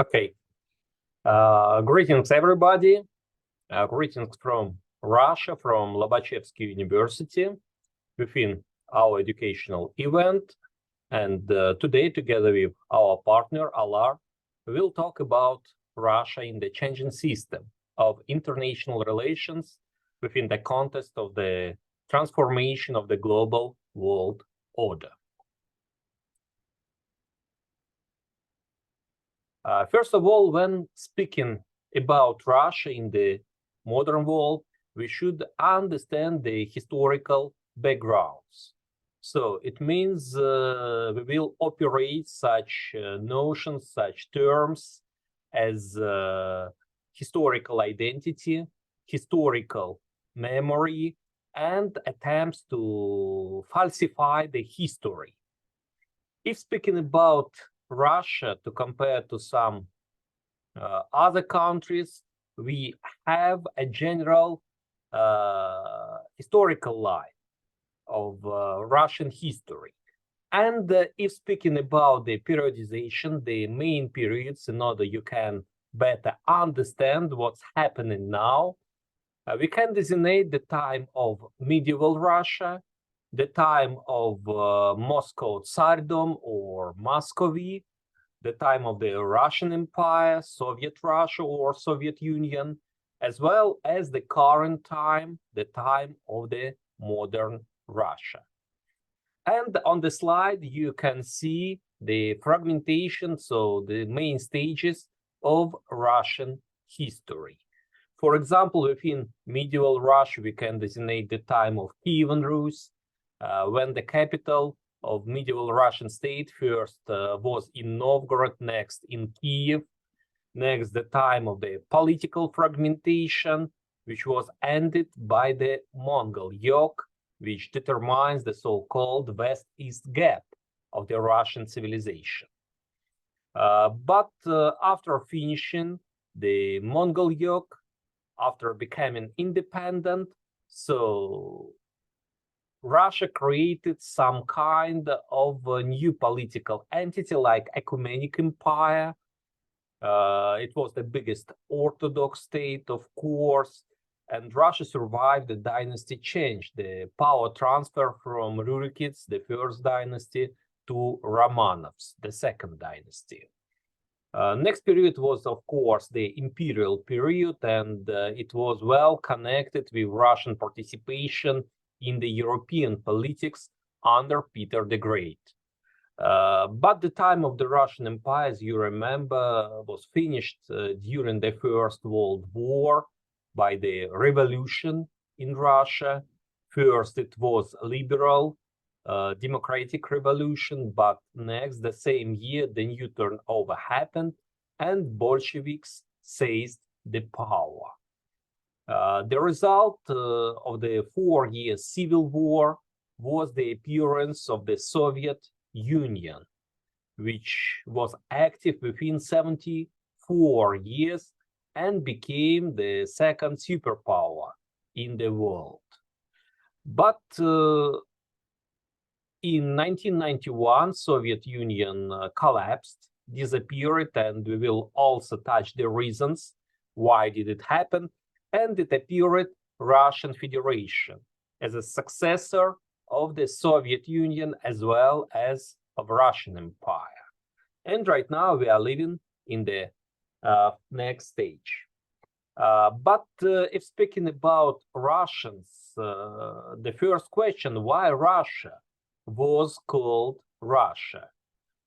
Okay. Greetings, everybody. Greetings from Russia, from Lobachévsky University, within our educational event. And today, together with our partner, ALAR, we will talk about Russia in the changing system of international relations within the context of the transformation of the global world order. First of all, when speaking about Russia in the modern world, we should understand the historical backgrounds. So it means we will operate such notions, such terms as historical identity, historical memory, and attempts to falsify the history. If speaking about Russia to compare to some other countries, we have a general historical line of Russian history. And if speaking about the periodization, the main periods, in order you can better understand what's happening now, we can designate the time of medieval Russia, the time of Moscow Tsardom or Muscovy, the time of the Russian Empire, Soviet Russia or Soviet Union, as well as the current time, the time of the modern Russia. And on the slide, you can see the fragmentation, so the main stages of Russian history. For example, within medieval Russia, we can designate the time of Kievan Rus, when the capital of medieval Russian state first was in Novgorod, next in Kiev, next the time of the political fragmentation, which was ended by the Mongol yoke, which determines the so-called West-East gap of the Russian civilization. But after finishing the Mongol yoke, after becoming independent, so Russia created some kind of a new political entity like Ecumenic Empire. It was the biggest Orthodox state, of course, and Russia survived the dynasty change, the power transfer from Rurikids, the first dynasty, to Romanovs, the second dynasty. Next period was, of course, the imperial period, and it was well connected with Russian participation in the European politics under Peter the Great. But the time of the Russian Empire, as you remember, was finished during the First World War by the revolution in Russia. First, it was liberal, democratic revolution, but next, the same year, the new turnover happened and Bolsheviks seized the power. The result of the 4-year civil war was the appearance of the Soviet Union, which was active within 74 years and became the second superpower in the world. But in 1991, Soviet Union collapsed, disappeared, and we will also touch the reasons why did it happen. And it appeared Russian Federation as a successor of the Soviet Union as well as of Russian Empire. And right now we are living in the next stage. But if speaking about Russians, the first question, why Russia was called Russia?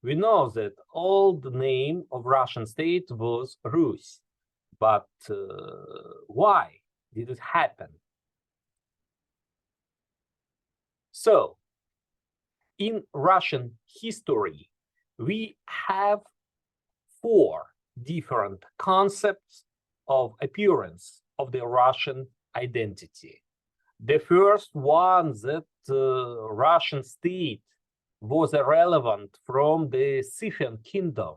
We know that old name of Russian state was Rus. But why did it happen? So, in Russian history, we have 4 different concepts of appearance of the Russian identity. The first one, that Russian state was irrelevant from the Scythian kingdom,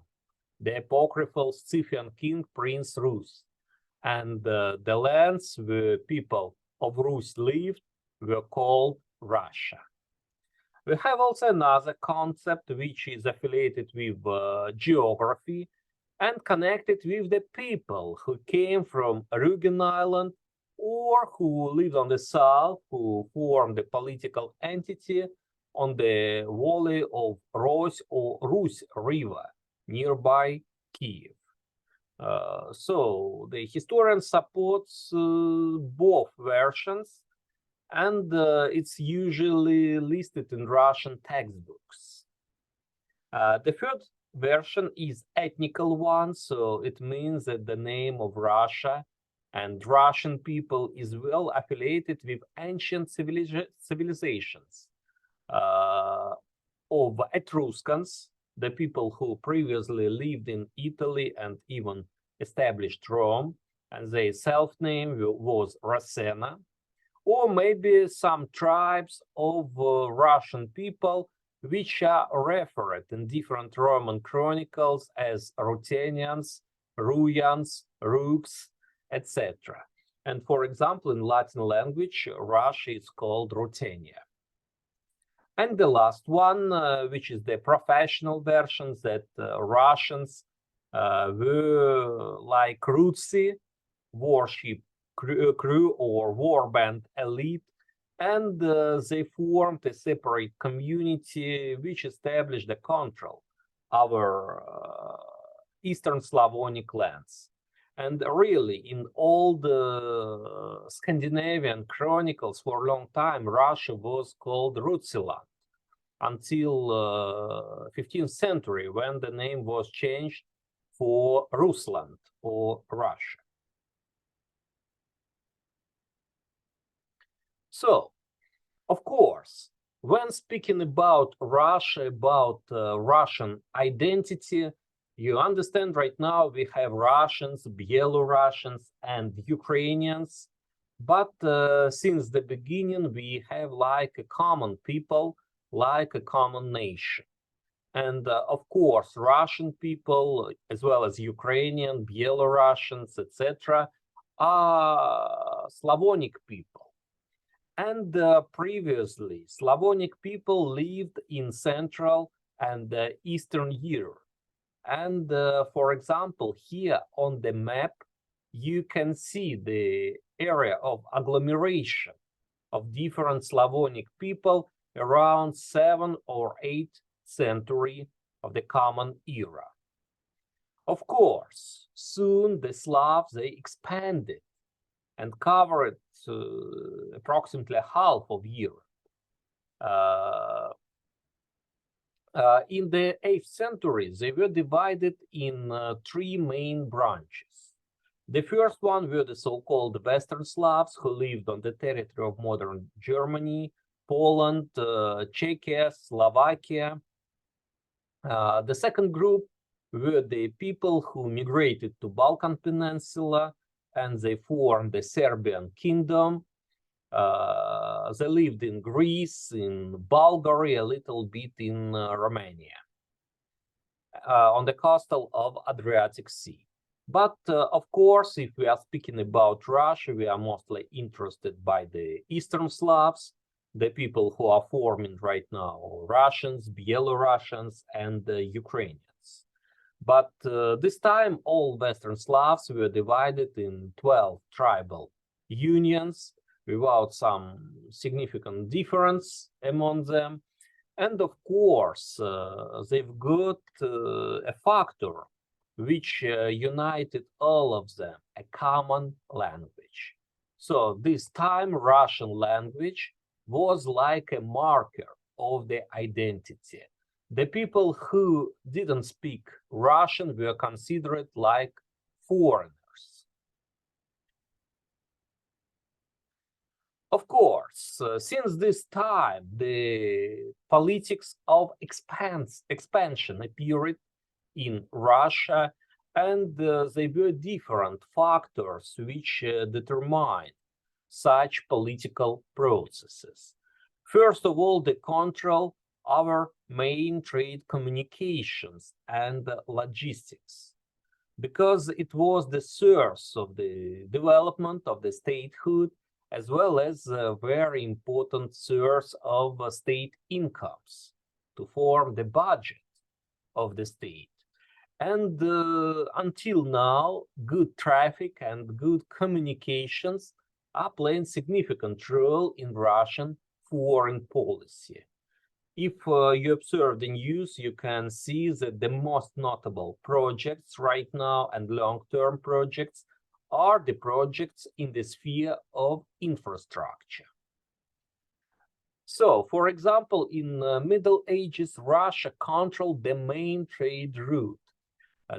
the apocryphal Scythian king Prince Rus, and the lands where people of Rus lived were called Russia. We have also another concept which is affiliated with geography, and connected with the people who came from Rugen Island or who lived on the south, who formed a political entity on the valley of Rus or Rus River nearby Kiev. So the historian supports both versions, and it's usually listed in Russian textbooks. The third version is ethnical one, so it means that the name of Russia and Russian people is well affiliated with ancient civilizations of Etruscans, the people who previously lived in Italy and even established Rome, and their self-name was Rassena, or maybe some tribes of Russian people which are referred in different Roman chronicles as Ruthenians, Ruyans, Rooks, etc. And for example, in Latin language, Russia is called Ruthenia. And the last one, which is the professional versions, that Russians were like Rutsi, warship crew or warband elite, and they formed a separate community which established the control over Eastern Slavonic lands. And really, in all the Scandinavian chronicles for a long time, Russia was called Rutsiland until 15th century, when the name was changed for Rusland or Russia. So, of course, when speaking about Russia, about Russian identity, you understand right now we have Russians, Belarusians, and Ukrainians. But since the beginning, we have like a common people, like a common nation. And of course, Russian people, as well as Ukrainian, Belarusians, etc., are Slavonic people. And previously, Slavonic people lived in Central and Eastern Europe. And for example, here on the map, you can see the area of agglomeration of different Slavonic people around 7th or 8th century of the Common Era. Of course, soon the Slavs, they expanded and covered approximately half of Europe. In the 8th century, they were divided in 3 main branches. The first one were the so-called Western Slavs, who lived on the territory of modern Germany, Poland, Czechia, Slovakia. The second group were the people who migrated to Balkan Peninsula, and they formed the Serbian kingdom. They lived in Greece, in Bulgaria, a little bit in Romania, on the coastal of Adriatic Sea. But of course, if we are speaking about Russia, we are mostly interested by the Eastern Slavs, the people who are forming right now, Russians, Belarusians, and Ukrainians. But this time, all Western Slavs were divided in 12 tribal unions without some significant difference among them. And of course, they've got a factor which united all of them, a common language. So this time, Russian language was like a marker of the identity. The people who didn't speak Russian were considered like foreigners. Of course, since this time, the politics of expansion appeared in Russia, and there were different factors which determined such political processes. First of all, the control over main trade communications and logistics, because it was the source of the development of the statehood, as well as a very important source of state incomes to form the budget of the state. And until now, good traffic and good communications are playing significant role in Russian foreign policy. If you observe the news, you can see that the most notable projects right now and long-term projects are the projects in the sphere of infrastructure. So, for example, in Middle Ages, Russia controlled the main trade route,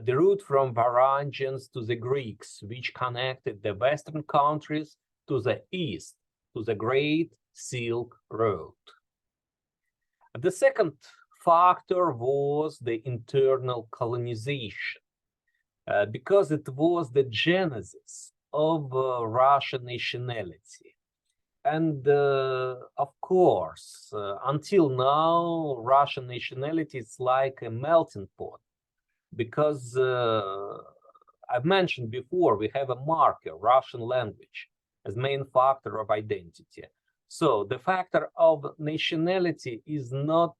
the route from Varangians to the Greeks, which connected the Western countries to the east, to the Great Silk Road. The second factor was the internal colonization, because it was the genesis of Russian nationality. And of course, until now, Russian nationality is like a melting pot, because I've mentioned before, we have a marker, Russian language, as main factor of identity. So the factor of nationality is not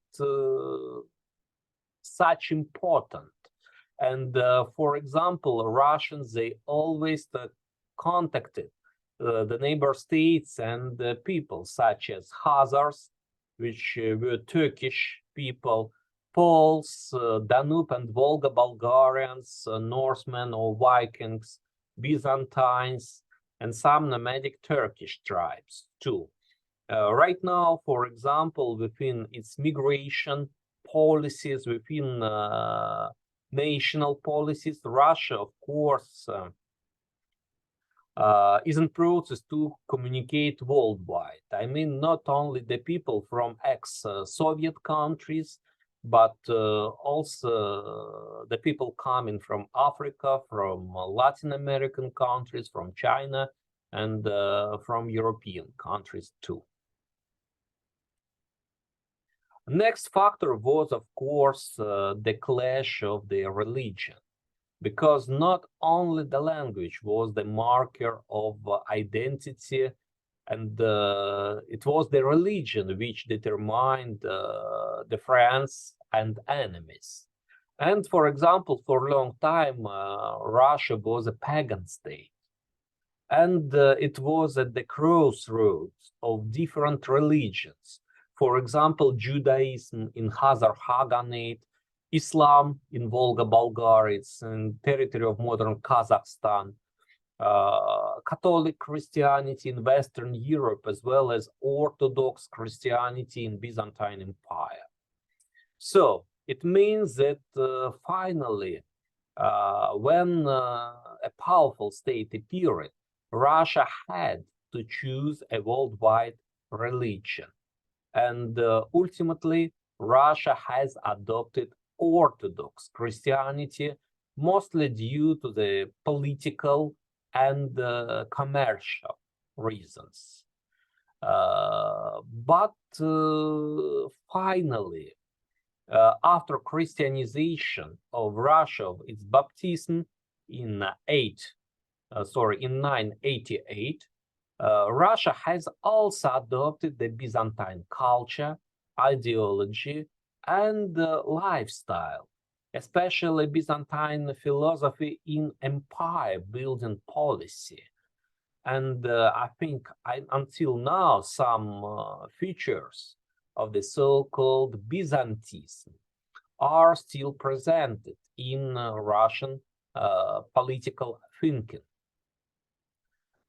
such important. And for example, Russians, they always contacted the neighbor states and people such as Khazars, which were Turkish people, Poles, Danube and Volga Bulgarians, Norsemen or Vikings, Byzantines, and some nomadic Turkish tribes too. Right now, for example, within its migration policies, within national policies, Russia, of course, is in process to communicate worldwide. I mean, not only the people from ex-Soviet countries, but also the people coming from Africa, from Latin American countries, from China, and from European countries too. Next factor was, of course, the clash of the religion, because not only the language was the marker of identity, and it was the religion which determined the friends and enemies. And for example, for a long time, Russia was a pagan state. And it was at the crossroads of different religions. For example, Judaism in Khazar Khaganate, Islam in Volga Bulgaria, it's in territory of modern Kazakhstan, Catholic Christianity in Western Europe, as well as Orthodox Christianity in Byzantine Empire. So it means that finally, when a powerful state appeared, Russia had to choose a worldwide religion. And ultimately, Russia has adopted Orthodox Christianity, mostly due to the political and commercial reasons. But finally, after Christianization of Russia, its baptism in 988, Russia has also adopted the Byzantine culture, ideology, and lifestyle, especially Byzantine philosophy in empire building policy. And I think until now, some features of the so-called Byzantinism are still presented in Russian political thinking.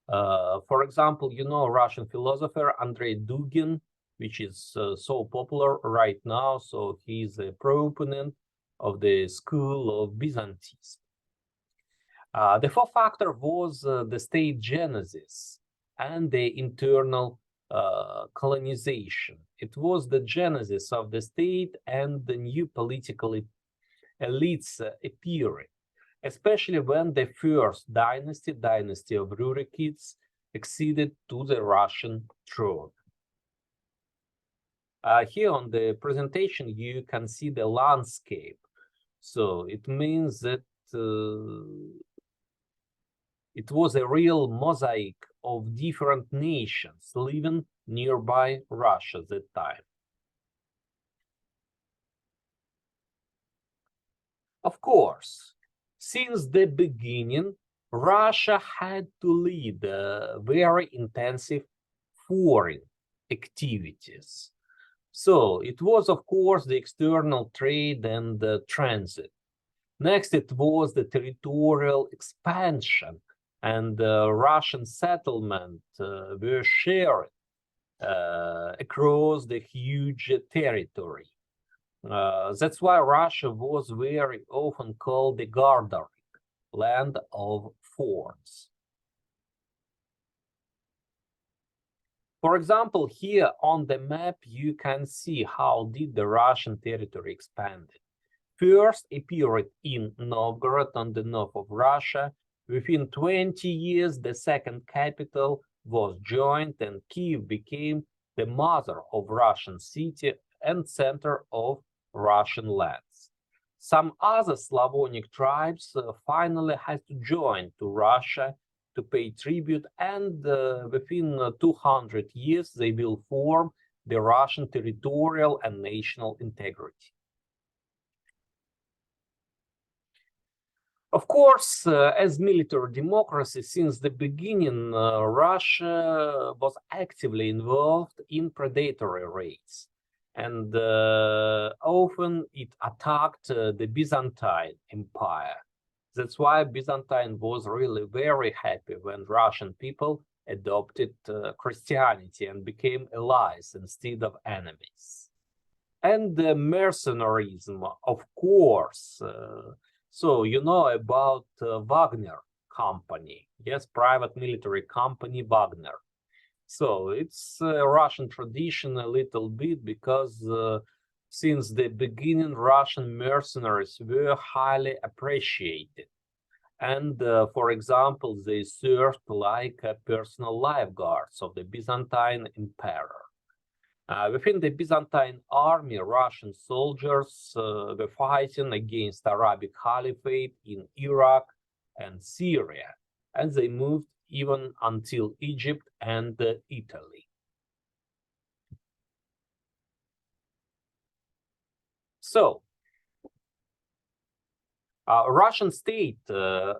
For example, you know, Russian philosopher Andrei Dugin, which is so popular right now. So he's a proponent of the school of Byzantinism. The fourth factor was the state genesis and the internal colonization. It was the genesis of the state and the new political elites appearing, especially when the first dynasty of Rurikids, acceded to the Russian throne. Here on the presentation, you can see the landscape. So it means that it was a real mosaic of different nations living nearby Russia at that time. Of course, since the beginning, Russia had to lead very intensive foreign activities. So it was, of course, the external trade and the transit. Next, it was the territorial expansion, and Russian settlement were shared across the huge territory. That's why Russia was very often called the Gardening, land of forts. For example, here on the map, you can see how did the Russian territory expanded. First appeared in Novgorod on the north of Russia. Within 20 years, the second capital was joined and Kiev became the mother of Russian city and center of Russian lands. Some other Slavonic tribes finally had to join to Russia to pay tribute, and within 200 years they will form the Russian territorial and national integrity. Of course, as military democracy, since the beginning, Russia was actively involved in predatory raids, and often it attacked the Byzantine Empire. That's why Byzantine was really very happy when Russian people adopted Christianity and became allies instead of enemies. And the mercenarism, of course. So you know about Wagner company, yes, private military company Wagner. So it's a Russian tradition a little bit because since the beginning, Russian mercenaries were highly appreciated. And for example, they served like personal lifeguards of the Byzantine emperor. Within the Byzantine army, Russian soldiers were fighting against Arabic Caliphate in Iraq and Syria, and they moved even until Egypt and Italy. So, Russian state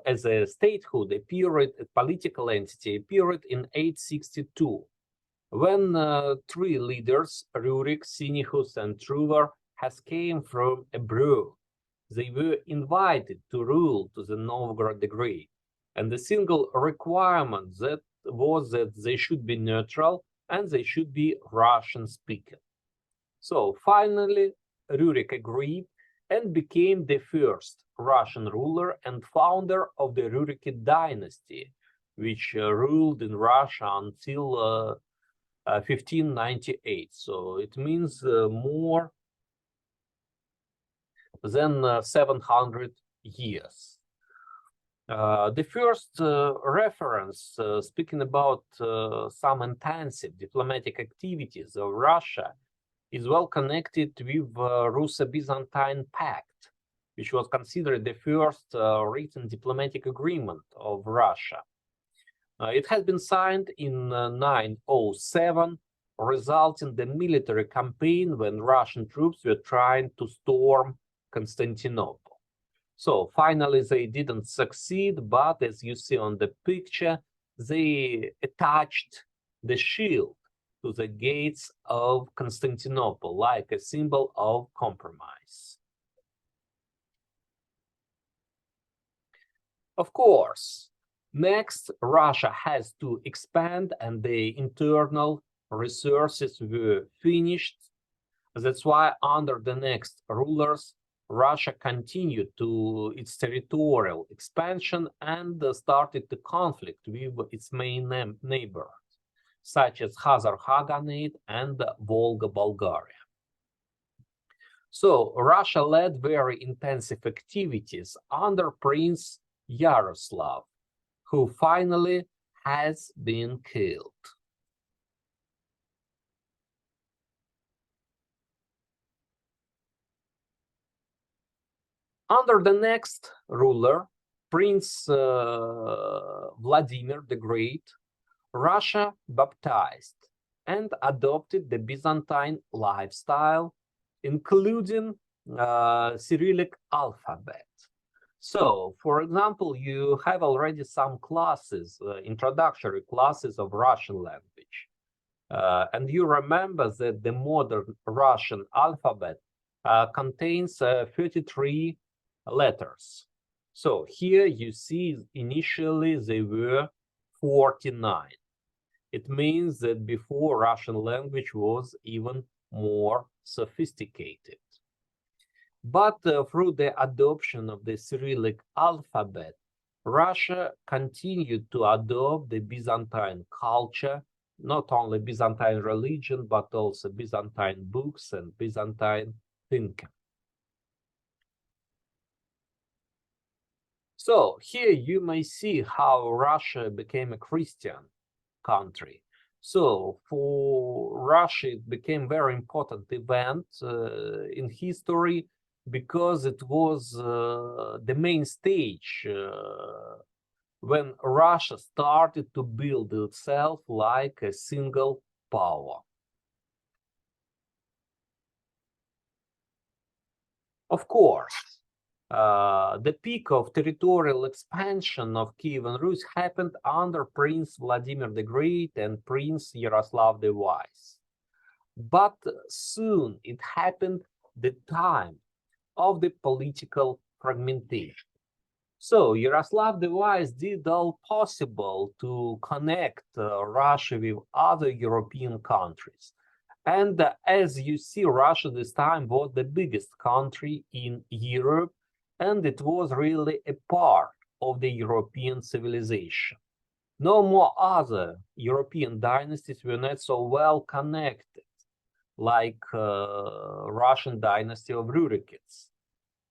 as a statehood appeared, a political entity appeared in 862, when three leaders, Rurik, Sinihus, and Truvar, has came from abroad. They were invited to rule to the Novgorod degree, and the single requirement that was that they should be neutral and they should be Russian speaking. So finally, Rurik agreed and became the first Russian ruler and founder of the Rurikid dynasty, which ruled in Russia until 1598. So it means more than 700 years. The first reference speaking about some intensive diplomatic activities of Russia is well connected with Russo-Byzantine Pact, which was considered the first written diplomatic agreement of Russia. It has been signed in 907, resulting in the military campaign when Russian troops were trying to storm Constantinople. So finally, they didn't succeed, but as you see on the picture, they attached the shield to the gates of Constantinople, like a symbol of compromise. Of course, next, Russia has to expand and the internal resources were finished. That's why under the next rulers, Russia continued to its territorial expansion and started the conflict with its main neighbors, such as Khazar Khaganate and Volga, Bulgaria. So Russia led very intensive activities under Prince Yaroslav, who finally has been killed. Under the next ruler, Prince Vladimir the Great, Russia baptized and adopted the Byzantine lifestyle, including Cyrillic alphabet. So, for example, you have already some classes, introductory classes of Russian language. And you remember that the modern Russian alphabet contains 33 letters. So here you see initially they were 49. It means that before Russian language was even more sophisticated. But through the adoption of the Cyrillic alphabet, Russia continued to adopt the Byzantine culture, not only Byzantine religion, but also Byzantine books and Byzantine thinking. So here you may see how Russia became a Christian country. So for Russia, it became a very important event in history because it was the main stage when Russia started to build itself like a single power. Of course, the peak of territorial expansion of Kievan Rus happened under Prince Vladimir the Great and Prince Yaroslav the Wise. But soon it happened the time of the political fragmentation. So Yaroslav the Wise did all possible to connect Russia with other European countries. And as you see, Russia this time was the biggest country in Europe, and it was really a part of the European civilization. No more other European dynasties were not so well connected, like Russian dynasty of Rurikids.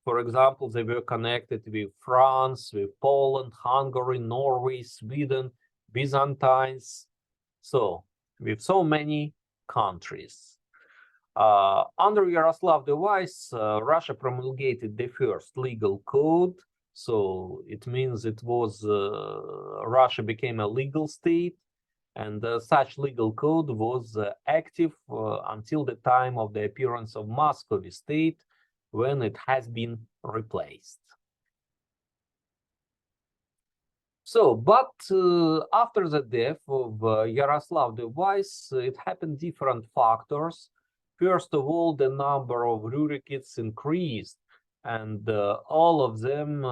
For example, they were connected with France, with Poland, Hungary, Norway, Sweden, Byzantines, so with so many countries. Under Yaroslav the Wise, Russia promulgated the first legal code, so it means it was Russia became a legal state, and such legal code was active until the time of the appearance of Muscovy state, when it has been replaced. So, but after the death of Yaroslav the Wise, it happened different factors. First of all, the number of Rurikids increased, and all of them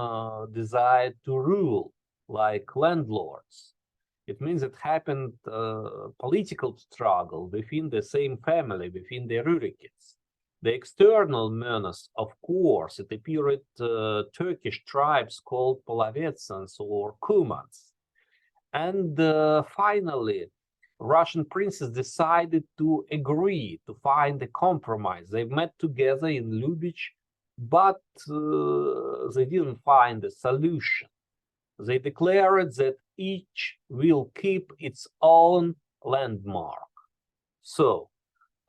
desired to rule like landlords. It means it happened political struggle within the same family, within the Rurikids. The external menace, of course, it appeared Turkish tribes called Polovetsans or Kumans. And finally, Russian princes decided to agree to find a compromise. They met together in Lubitsch, but they didn't find a solution. They declared that each will keep its own landmark. So,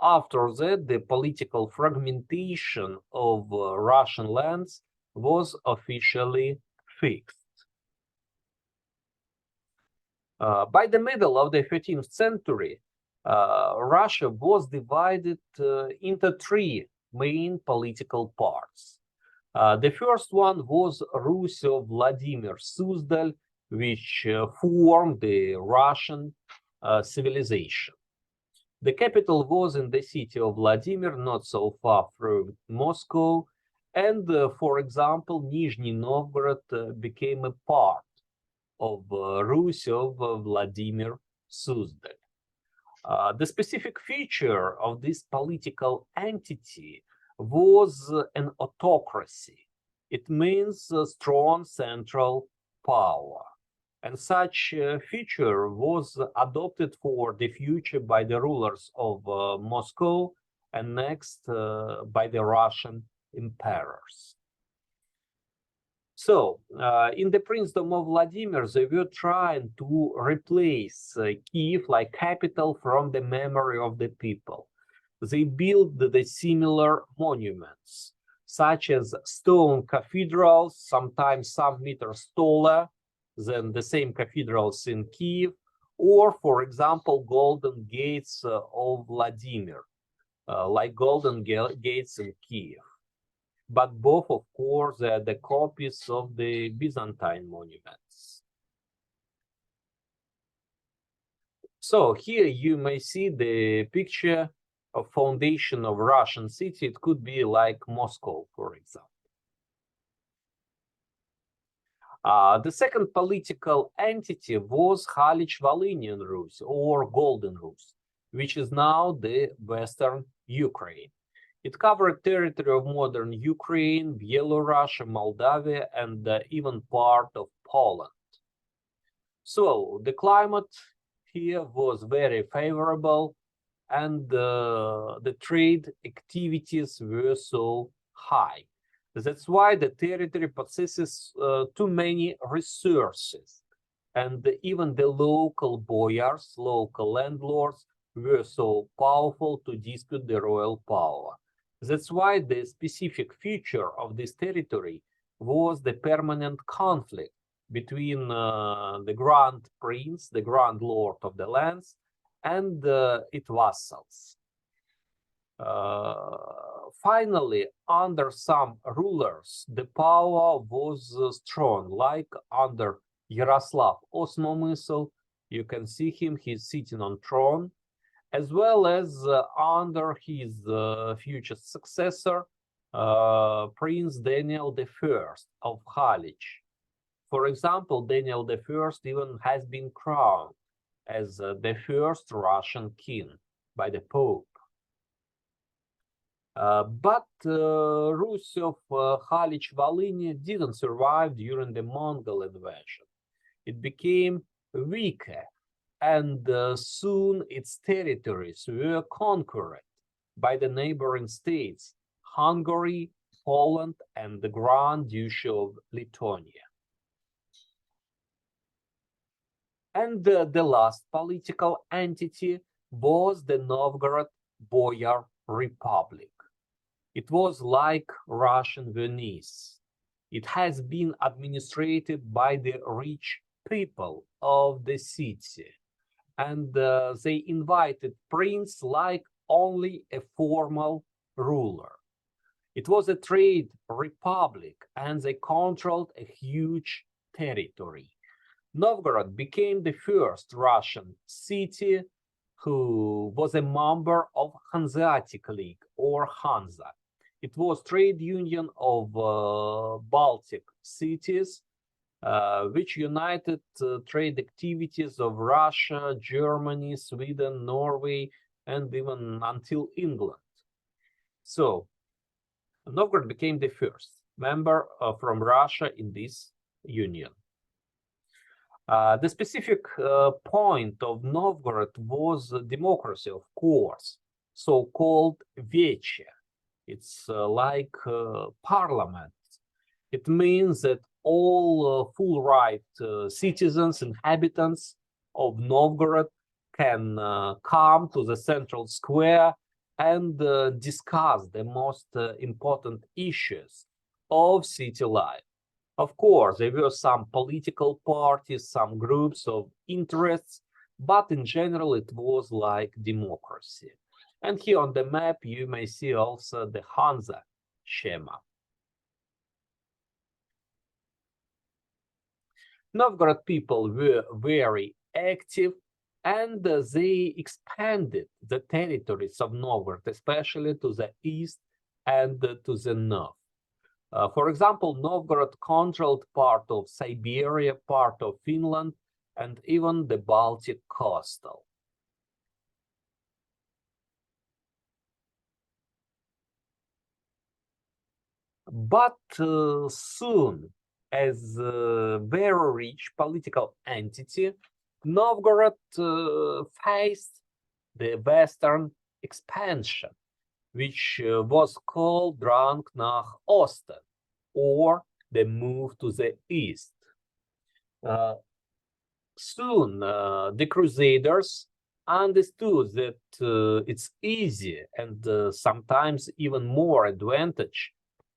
after that, the political fragmentation of Russian lands was officially fixed. By the middle of the 13th century, Russia was divided into three main political parts. The first one was Ruso Vladimir Suzdal, which formed the Russian civilization. The capital was in the city of Vladimir, not so far from Moscow, and, for example, Nizhny Novgorod became a part of Rus of Vladimir Suzdal. The specific feature of this political entity was an autocracy. It means a strong central power. And such feature was adopted for the future by the rulers of Moscow and next by the Russian emperors. So, in the Princedom of Vladimir, they were trying to replace Kiev like capital from the memory of the people. They built the similar monuments, such as stone cathedrals, sometimes some meters taller than the same cathedrals in Kiev, or, for example, golden gates of Vladimir, like golden gates in Kiev. but both, of course, are the copies of the Byzantine monuments. So here you may see the picture of foundation of Russian city. It could be like Moscow, for example. The second political entity was Halych-Volhynian Rus or Golden Rus, which is now the Western Ukraine. It covered territory of modern Ukraine, Belarus, Moldavia, and even part of Poland. So the climate here was very favorable, and the trade activities were so high. That's why the territory possesses too many resources, and even the local boyars, local landlords, were so powerful to dispute the royal power. That's why the specific feature of this territory was the permanent conflict between the Grand Prince, the Grand Lord of the lands, and its vassals. Finally, under some rulers, the power was strong, like under Yaroslav Osmomysl. You can see him, he's sitting on throne, as well as under his future successor, Prince Daniel I of Halych. For example, Daniel I even has been crowned as the first Russian king by the Pope. But Rus of Halych-Volhynia didn't survive during the Mongol invasion. It became weaker, and soon its territories were conquered by the neighboring states, Hungary, Poland, and the Grand Duchy of Lithuania. And the last political entity was the Novgorod Boyar Republic. It was like Russian Venice. It has been administered by the rich people of the city, and they invited prince like only a formal ruler. It was a trade republic, and they controlled a huge territory. Novgorod became the first Russian city who was a member of Hanseatic League or Hansa. It was trade union of Baltic cities, which united trade activities of Russia, Germany, Sweden, Norway, and even until England. So Novgorod became the first member from Russia in this union. The specific point of Novgorod was democracy, of course, so-called Veche. It's like parliament. It means that all full-right citizens, inhabitants of Novgorod can come to the central square and discuss the most important issues of city life. Of course, there were some political parties, some groups of interests, but in general, it was like democracy. And here on the map, you may see also the Hansa schema. Novgorod people were very active, and they expanded the territories of Novgorod, especially to the east and to the north. For example, Novgorod controlled part of Siberia, part of Finland, and even the Baltic coastal. But soon, as a very rich political entity, Novgorod faced the western expansion, which was called Drang nach Osten, or the move to the east. Soon, the Crusaders understood that it's easy and sometimes even more advantage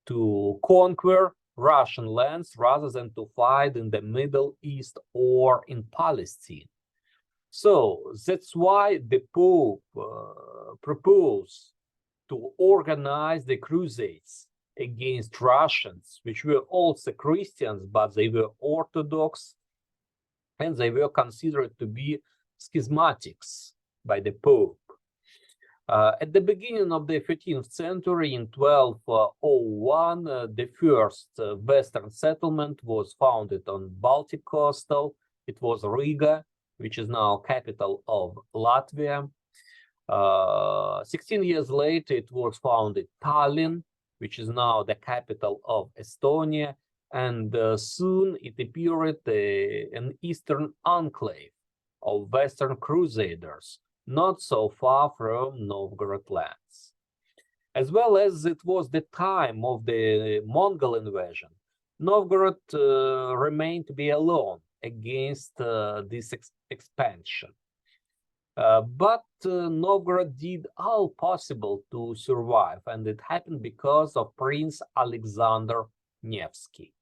to conquer Russian lands rather than to fight in the Middle East or in Palestine. So that's why the Pope proposed to organize the Crusades against Russians, which were also Christians, but they were Orthodox, and they were considered to be schismatics by the Pope. At the beginning of the 13th century, in 1201, the first Western settlement was founded on Baltic coastal. It was Riga, which is now capital of Latvia. 16 years later, it was founded Tallinn, which is now the capital of Estonia, and soon it appeared an eastern enclave of Western Crusaders, not so far from Novgorod lands. As well as it was the time of the Mongol invasion, Novgorod remained to be alone against this expansion. But Novgorod did all possible to survive, and it happened because of Prince Alexander Nevsky.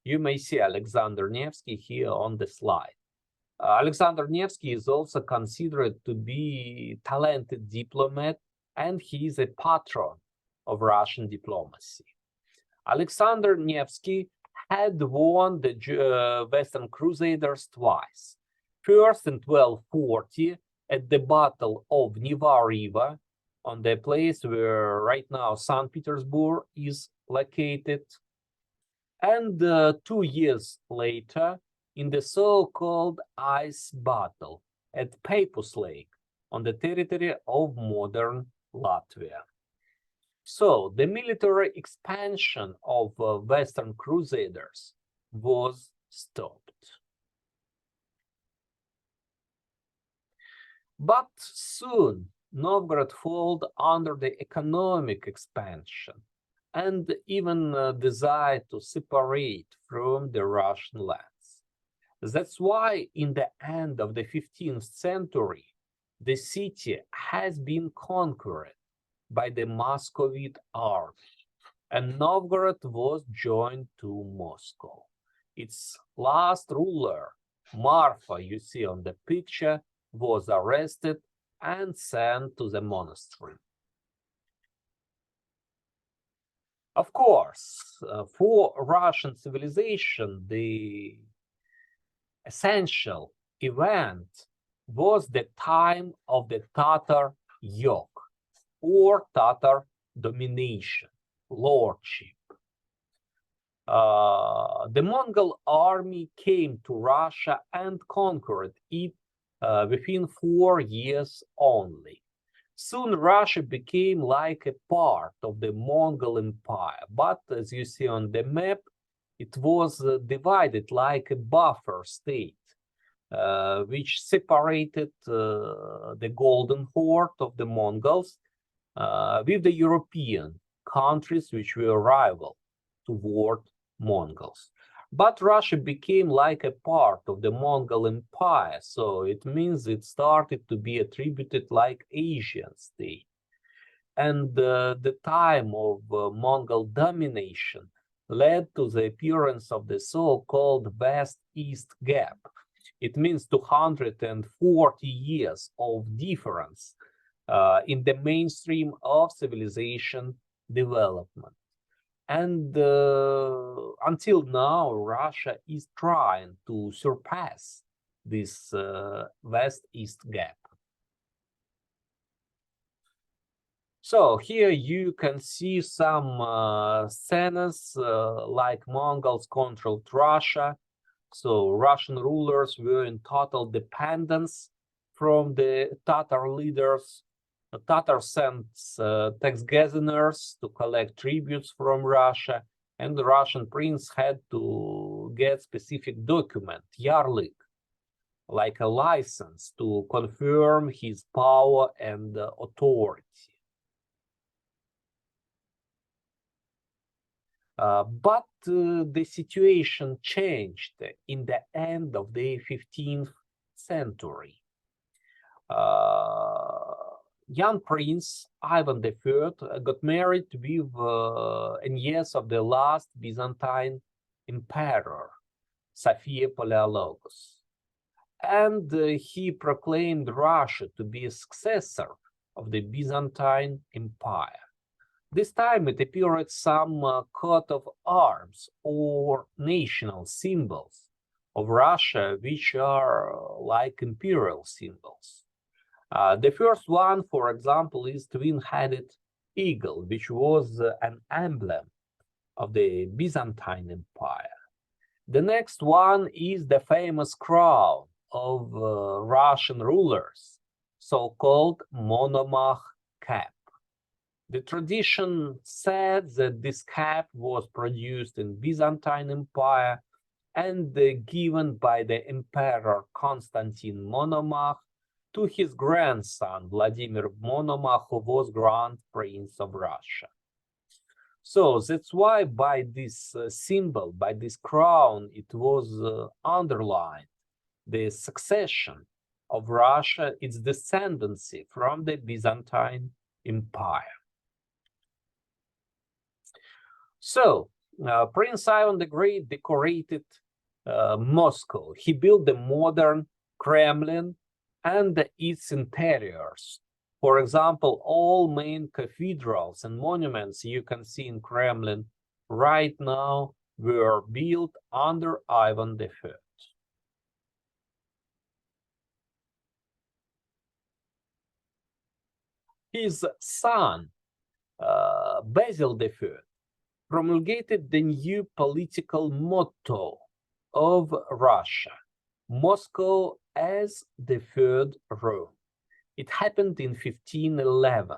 You may see Alexander Nevsky here on the slide. Alexander Nevsky is also considered to be a talented diplomat, and he is a patron of Russian diplomacy. Alexander Nevsky had won the Western Crusaders twice. First in 1240 at the Battle of Neva River, on the place where right now St. Petersburg is located, and 2 years later in the so-called Ice Battle at Peipus Lake on the territory of modern Latvia. So the military expansion of Western Crusaders was stopped. But soon Novgorod folded under the economic expansion and even desired to separate from the Russian lands. That's why in the end of the 15th century, the city has been conquered by the Muscovite army, and Novgorod was joined to Moscow. Its last ruler, Marfa, you see on the picture, was arrested and sent to the monastery. Of course, for Russian civilization, the essential event was the time of the Tatar yoke, or Tatar domination, lordship. The Mongol army came to Russia and conquered it within 4 years only. Soon Russia became like a part of the Mongol Empire, but as you see on the map, it was divided like a buffer state, which separated the Golden Horde of the Mongols with the European countries which were rival toward Mongols. But Russia became like a part of the Mongol Empire, so it means it started to be attributed like Asian state. And the time of Mongol domination led to the appearance of the so-called West-East Gap. It means 240 years of difference in the mainstream of civilization development. And until now, Russia is trying to surpass this West-East gap. So here you can see some scenes like Mongols controlled Russia. So Russian rulers were in total dependence from the Tatar leaders. The Tatars sent tax gatherers to collect tributes from Russia, and the Russian prince had to get specific document, yarlik, like a license to confirm his power and authority. But the situation changed in the end of the 15th century. Young Prince Ivan III got married with a niece of the last Byzantine emperor, Sophia Paleologus. And he proclaimed Russia to be a successor of the Byzantine Empire. This time it appeared some coat of arms or national symbols of Russia, which are like imperial symbols. The first one, for example, is twin-headed eagle, which was an emblem of the Byzantine Empire. The next one is the famous crown of Russian rulers, so-called monomach cap. The tradition said that this cap was produced in Byzantine Empire and given by the Emperor Konstantín Monomach to his grandson Vladimir Monomach, who was Grand Prince of Russia. So that's why by this symbol, by this crown, it was underlined the succession of Russia, its descendancy from the Byzantine Empire. So Prince Ivan the Great decorated Moscow. He built the modern Kremlin and its interiors. For example, all main cathedrals and monuments you can see in Kremlin right now were built under Ivan III. His son, Basil III, promulgated the new political motto of Russia, Moscow as the Third Rome. It happened in 1511.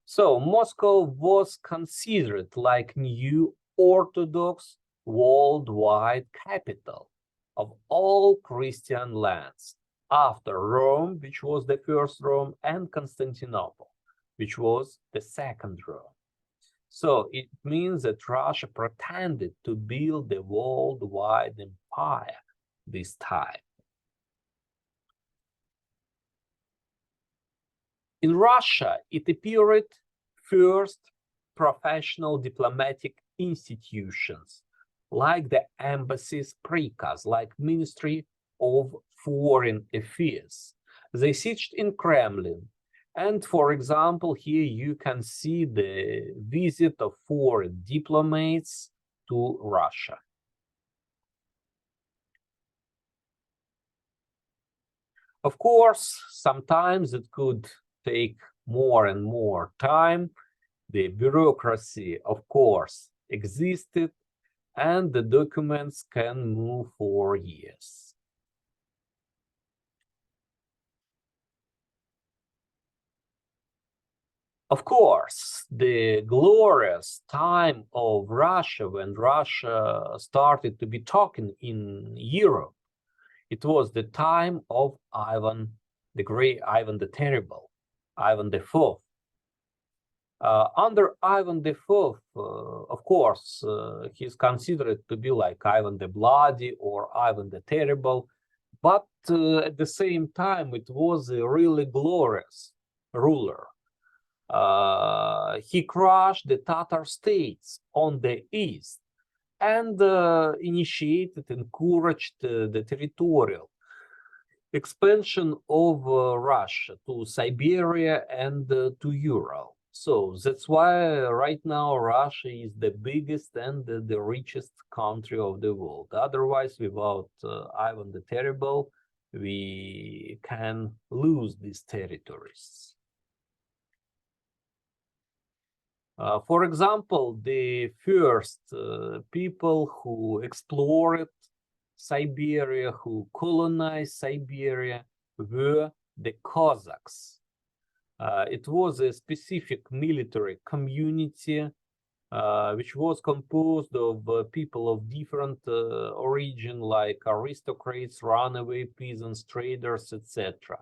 So Moscow was considered like new Orthodox worldwide capital of all Christian lands, after Rome, which was the first Rome, and Constantinople, which was the second Rome. So it means that Russia pretended to build a worldwide empire this time. In Russia, it appeared first professional diplomatic institutions, like the embassies, prikaz, like Ministry of Foreign Affairs. They sieged in Kremlin. And for example, here you can see the visit of foreign diplomats to Russia. Of course, sometimes it could take more and more time. The bureaucracy, of course, existed, and the documents can move for years. Of course, the glorious time of Russia, when Russia started to be talking in Europe, it was the time of Ivan the Great, Ivan the Terrible, Ivan IV. Under Ivan IV, of course, he's considered to be like Ivan the Bloody or Ivan the Terrible, but at the same time, it was a really glorious ruler. He crushed the Tatar states on the east and initiated, encouraged the territorial expansion of Russia to Siberia and to Ural. So that's why right now Russia is the biggest and the richest country of the world. Otherwise, without Ivan the Terrible, we can lose these territories. For example, the first people who explored Siberia, who colonized Siberia, were the Cossacks. It was a specific military community which was composed of people of different origin, like aristocrats, runaway peasants, traders, etc.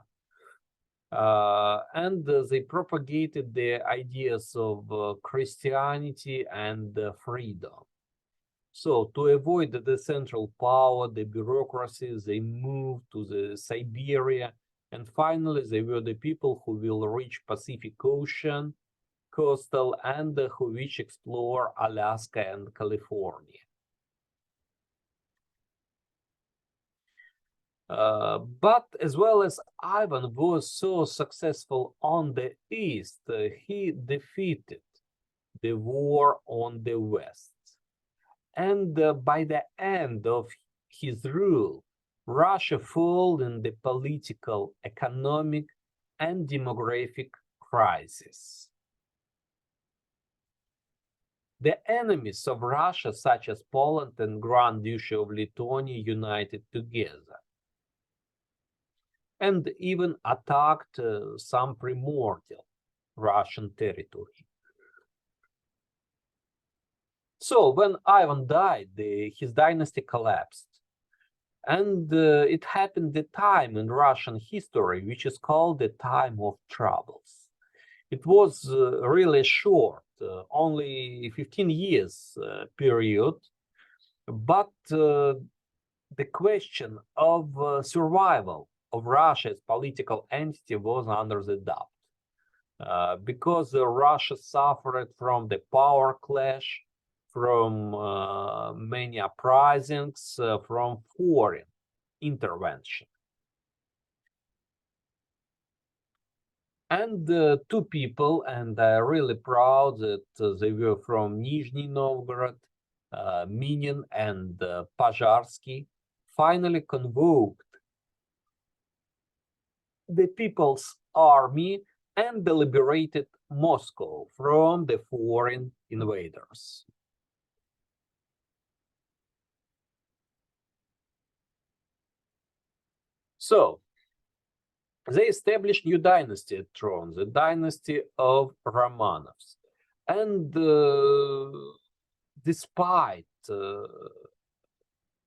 And they propagated the ideas of Christianity and freedom. So to avoid the central power, the bureaucracy, they moved to the Siberia, and finally they were the people who will reach Pacific Ocean, coastal, and who wish explore Alaska and California. But as well as Ivan was so successful on the east, he defeated the war on the West. And by the end of his rule, Russia fell in the political, economic, and demographic crisis. The enemies of Russia, such as Poland and Grand Duchy of Lithuania, united together and even attacked some primordial Russian territory. So when Ivan died, his dynasty collapsed. And it happened at a time in Russian history, which is called the time of troubles. It was really short, only 15 years period, but the question of survival of Russia as political entity was under the doubt, because Russia suffered from the power clash, from many uprisings, from foreign intervention. And two people, and I'm really proud that they were from Nizhny Novgorod, Minin and Pozharsky, finally convoked the People's Army and liberated Moscow from the foreign invaders. So, they established new dynasty at throne, the dynasty of Romanovs. And despite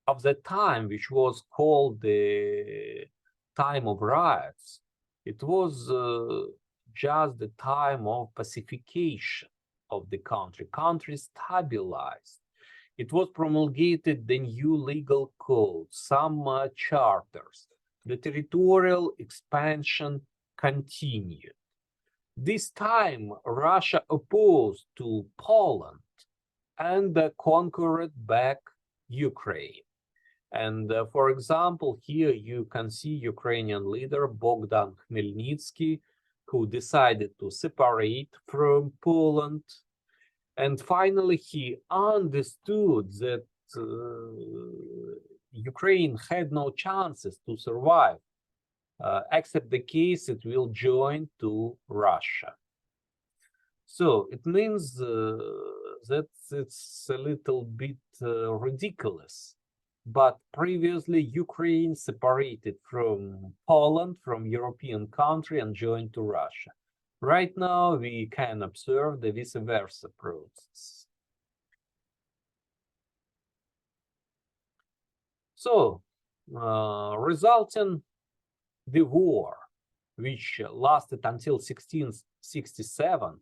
of the time which was called the time of riots, it was just the time of pacification of the country. Country stabilized. It was promulgated the new legal code, some charters. The territorial expansion continued. This time, Russia opposed to Poland and conquered back Ukraine. And for example, here you can see Ukrainian leader Bogdan Khmelnytsky, who decided to separate from Poland. And finally, he understood that Ukraine had no chances to survive, except the case it will join to Russia. So it means that it's a little bit ridiculous. But previously, Ukraine separated from Poland, from European country, and joined to Russia. Right now, we can observe the vice versa process. So, resulting the war, which lasted until 1667,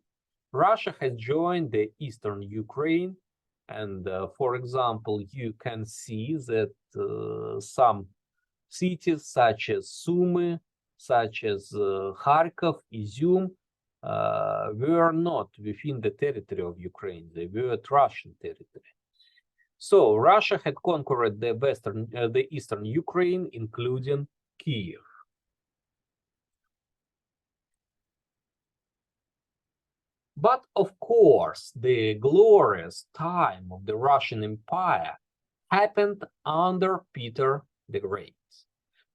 Russia has joined the eastern Ukraine. And for example, you can see that some cities such as Sumy, such as Kharkov, Izium, were not within the territory of Ukraine. They were at Russian territory. So Russia had conquered the eastern Ukraine, including Kiev. But of course, the glorious time of the Russian Empire happened under Peter the Great.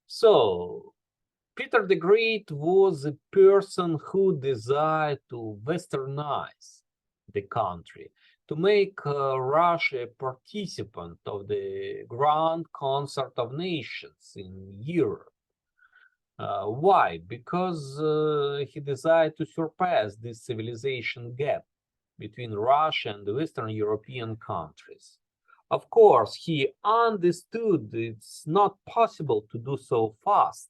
So, Peter the Great was a person who desired to westernize the country, to make Russia a participant of the Grand Concert of Nations in Europe. Why? Because he desired to surpass this civilization gap between Russia and the Western European countries. Of course, he understood it's not possible to do so fast,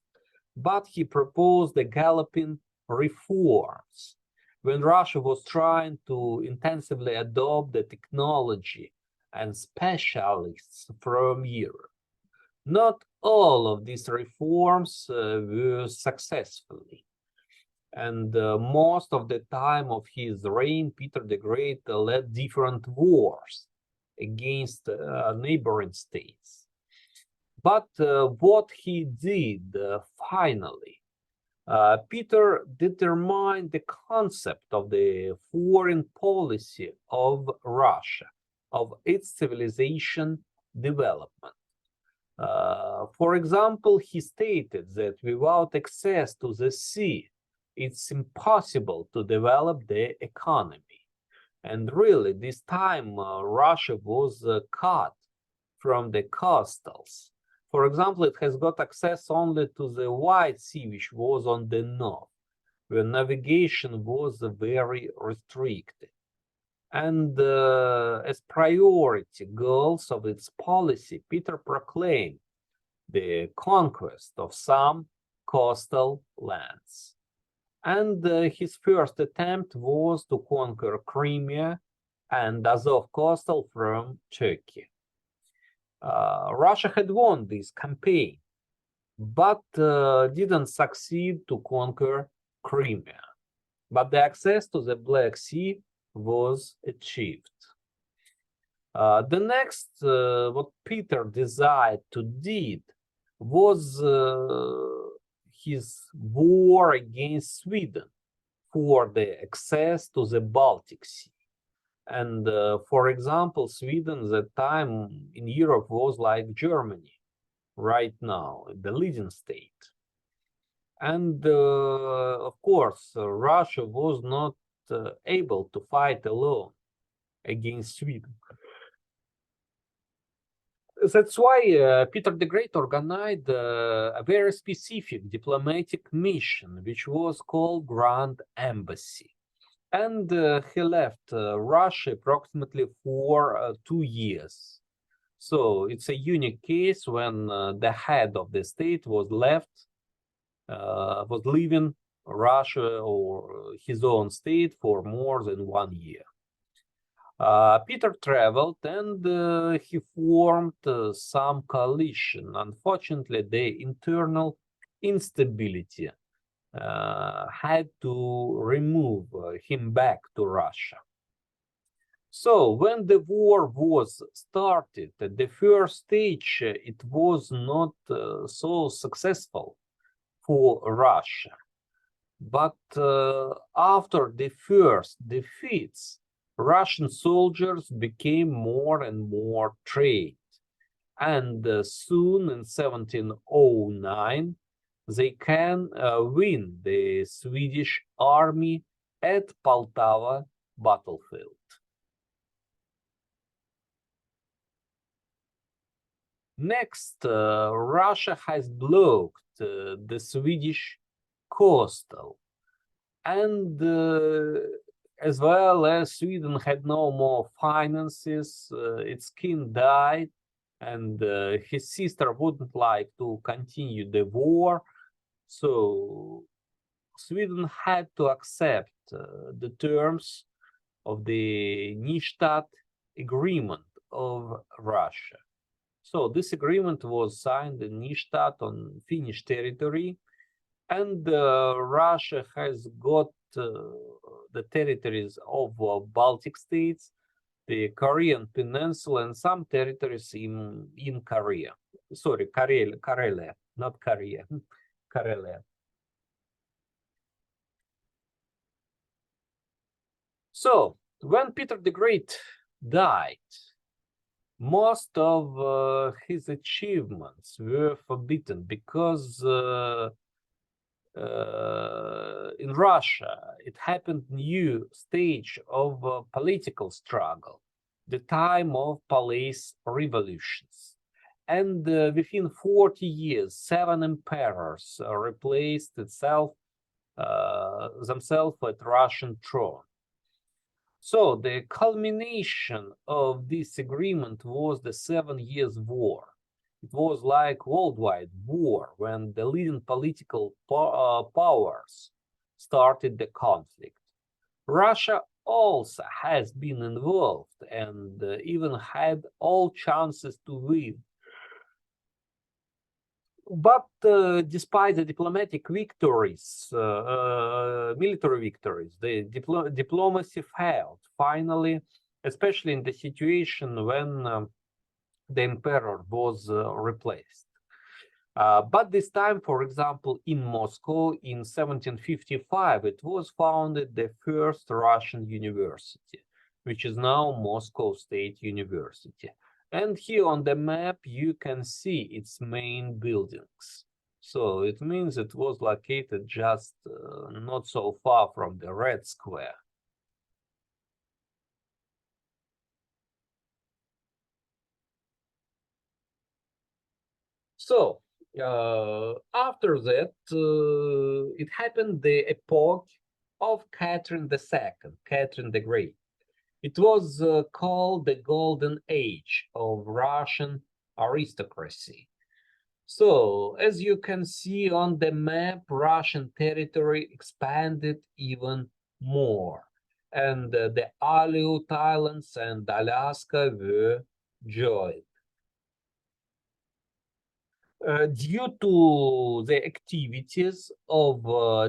but he proposed the galloping reforms when Russia was trying to intensively adopt the technology and specialists from Europe. Not all of these reforms were successfully. And most of the time of his reign, Peter the Great led different wars against neighboring states. But what he did finally, Peter determined the concept of the foreign policy of Russia, of its civilization development. For example, he stated that without access to the sea, it's impossible to develop the economy. And really, this time, Russia was cut from the coastals. For example, it has got access only to the White Sea, which was on the north, where navigation was very restricted. And as priority goals of its policy, Peter proclaimed the conquest of some coastal lands. And his first attempt was to conquer Crimea and Azov coastal from Turkey. Russia had won this campaign, but didn't succeed to conquer Crimea. But the access to the Black Sea was achieved. The next, what Peter desired to do was his war against Sweden for the access to the Baltic Sea. And for example, Sweden at that time in Europe was like Germany right now, the leading state. And of course, Russia was not able to fight alone against Sweden. That's why Peter the Great organized a very specific diplomatic mission, which was called Grand Embassy. And he left Russia approximately for 2 years. So it's a unique case when the head of the state was leaving Russia or his own state for more than 1 year. Peter traveled and he formed some coalition. Unfortunately, the internal instability had to remove him back to Russia. So when the war was started, at the first stage, it was not so successful for Russia. But after the first defeats, Russian soldiers became more and more trained. And soon in 1709, they can win the Swedish army at Poltava battlefield. Next, Russia has blocked the Swedish coastal, and as well as Sweden had no more finances, its king died, and his sister wouldn't like to continue the war, so Sweden had to accept the terms of the Nystadt agreement of Russia. So this agreement was signed in Nystadt on Finnish territory, and Russia has got the territories of Baltic states, the Korean Peninsula, and some territories in Korea. Sorry, Karelia, not Korea, Karelia. So when Peter the Great died, most of his achievements were forbidden because in Russia, it happened new stage of political struggle, the time of police revolutions. And within 40 years, 7 emperors replaced themselves at Russian throne. So the culmination of this agreement was the 7 Years' War. It was like worldwide war when the leading political powers started the conflict. Russia also has been involved and even had all chances to win. But despite the diplomatic victories, military victories, the diplomacy failed finally, especially in the situation when the emperor was replaced. But this time, for example, in Moscow in 1755, it was founded the first Russian university, which is now Moscow State University. And here on the map, you can see its main buildings. So it means it was located just not so far from the Red Square. So after that, it happened the epoch of Catherine II, Catherine the Great. It was called the Golden Age of Russian aristocracy. So, as you can see on the map, Russian territory expanded even more, and the Aleut Islands and Alaska were joined. Due to the activities of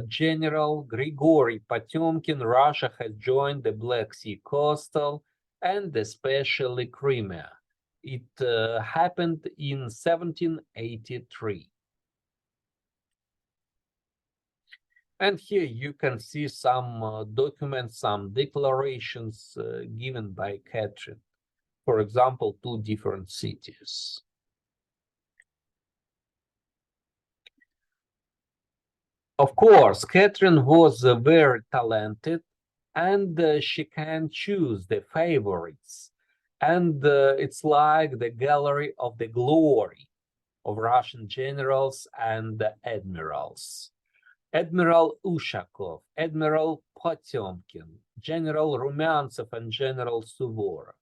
General Grigory Potemkin, Russia has joined the Black Sea coastal and especially Crimea. It happened in 1783. And here you can see some documents, some declarations given by Catherine. For example, two different cities. Of course, Catherine was very talented and she can choose the favorites. And it's like the gallery of the glory of Russian generals and admirals. Admiral Ushakov, Admiral Potemkin, General Rumyantsev, and General Suvorov.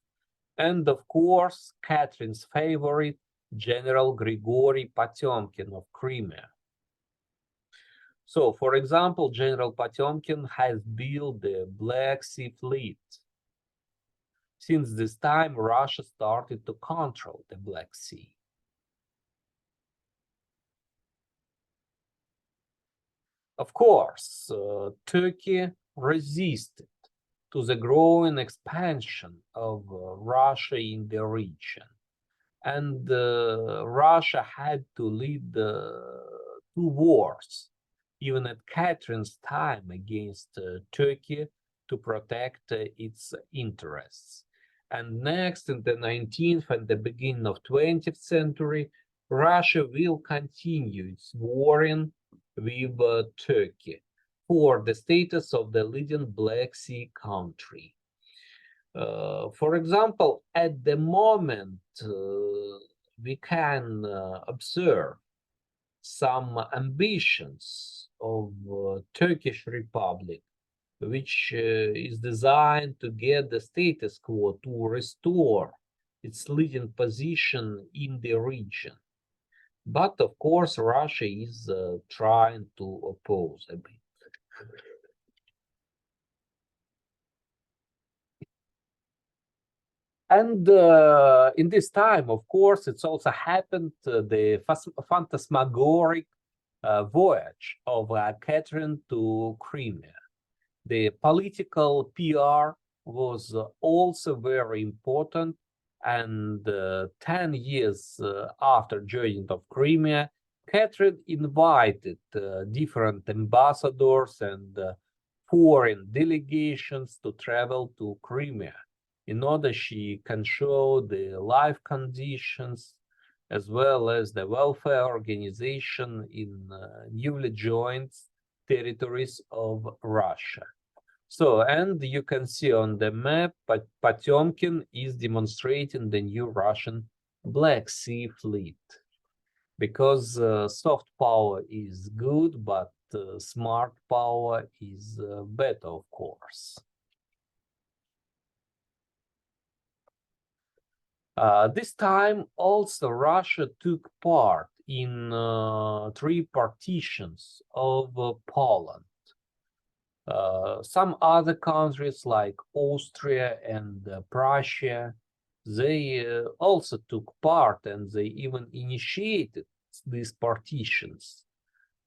And of course, Catherine's favorite, General Grigory Potemkin of Crimea. So, for example, General Potemkin has built the Black Sea Fleet. Since this time, Russia started to control the Black Sea. Of course, Turkey resisted to the growing expansion of Russia in the region. And Russia had to lead two wars, even at Catherine's time, against Turkey to protect its interests. And next, in the 19th and the beginning of 20th century, Russia will continue its warring with Turkey for the status of the leading Black Sea country. For example, at the moment, we can observe some ambitions of Turkish Republic, which is designed to get the status quo, to restore its leading position in the region. But of course, Russia is trying to oppose a bit. And in this time, of course, it's also happened the phantasmagoric voyage of Catherine to Crimea. The political PR was also very important, and 10 years after joining of Crimea, Catherine invited different ambassadors and foreign delegations to travel to Crimea in order she can show the life conditions as well as the welfare organization in newly joined territories of Russia. So, and you can see on the map, Potemkin is demonstrating the new Russian Black Sea Fleet. Because soft power is good, but smart power is better, of course. This time also Russia took part in three partitions of Poland. Some other countries like Austria and Prussia, they also took part and they even initiated these partitions.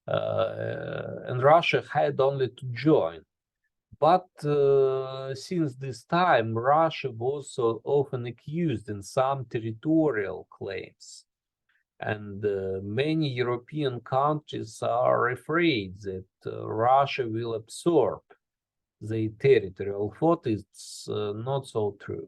And Russia had only to join. But since this time, Russia was so often accused in some territorial claims. And many European countries are afraid that Russia will absorb the territory, although it's not so true.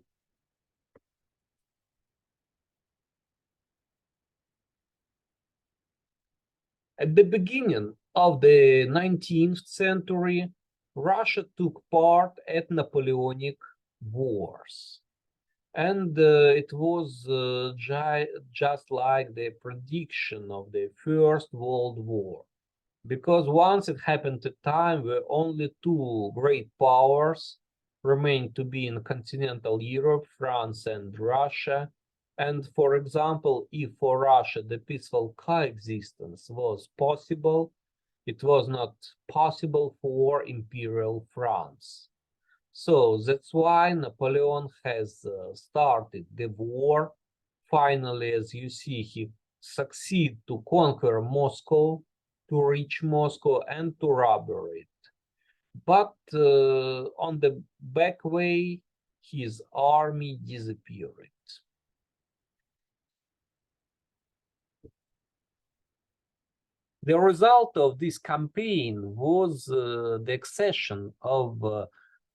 At the beginning of the 19th century, Russia took part at Napoleonic Wars. And it was just like the prediction of the First World War. Because once it happened at a time where only two great powers remained to be in continental Europe, France and Russia. And for example, if for Russia the peaceful coexistence was possible, it was not possible for Imperial France. So that's why Napoleon has started the war. Finally, as you see, he succeeded to conquer Moscow, to reach Moscow and to robber it. But on the back way, his army disappeared. The result of this campaign was the accession of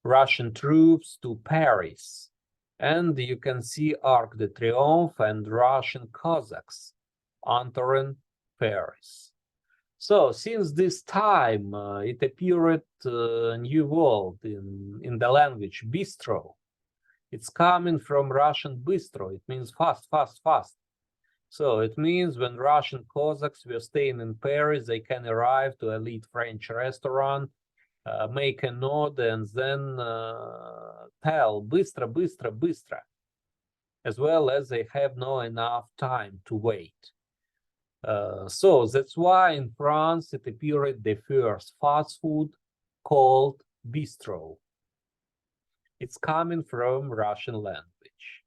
Russian troops to Paris. And you can see Arc de Triomphe and Russian Cossacks entering Paris. So since this time, it appeared a new word in the language, bistro. It's coming from Russian bistro. It means fast, fast, fast. So it means when Russian Cossacks were staying in Paris, they can arrive to elite French restaurant, make a nod, and then tell bыстро, быстро, быстро, as well as they have no enough time to wait. So that's why in France it appeared the first fast food called bistro. It's coming from Russian language.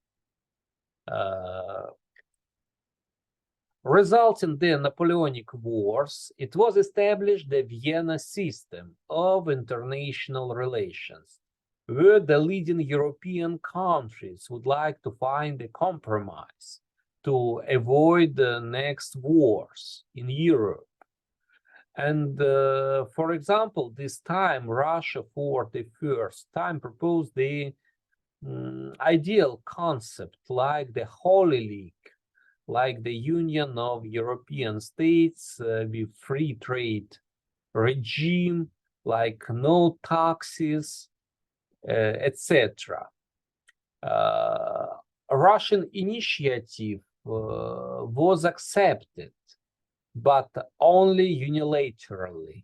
Resulting the Napoleonic Wars, it was established the Vienna system of international relations, where the leading European countries would like to find a compromise to avoid the next wars in Europe. And for example, this time Russia for the first time proposed the ideal concept like the Holy League, like the Union of European States with free trade regime, like no taxes, etc. A Russian initiative was accepted, but only unilaterally.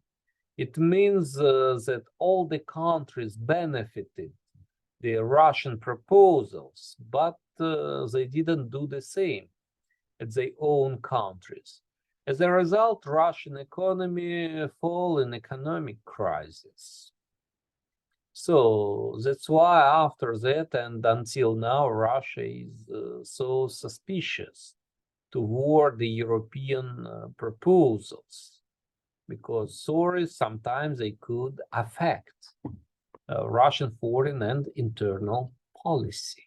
It means that all the countries benefited the Russian proposals, but they didn't do the same at their own countries. As a result, Russian economy fell in economic crisis. So that's why after that and until now, Russia is so suspicious toward the European proposals, because sorry, sometimes they could affect Russian foreign and internal policy.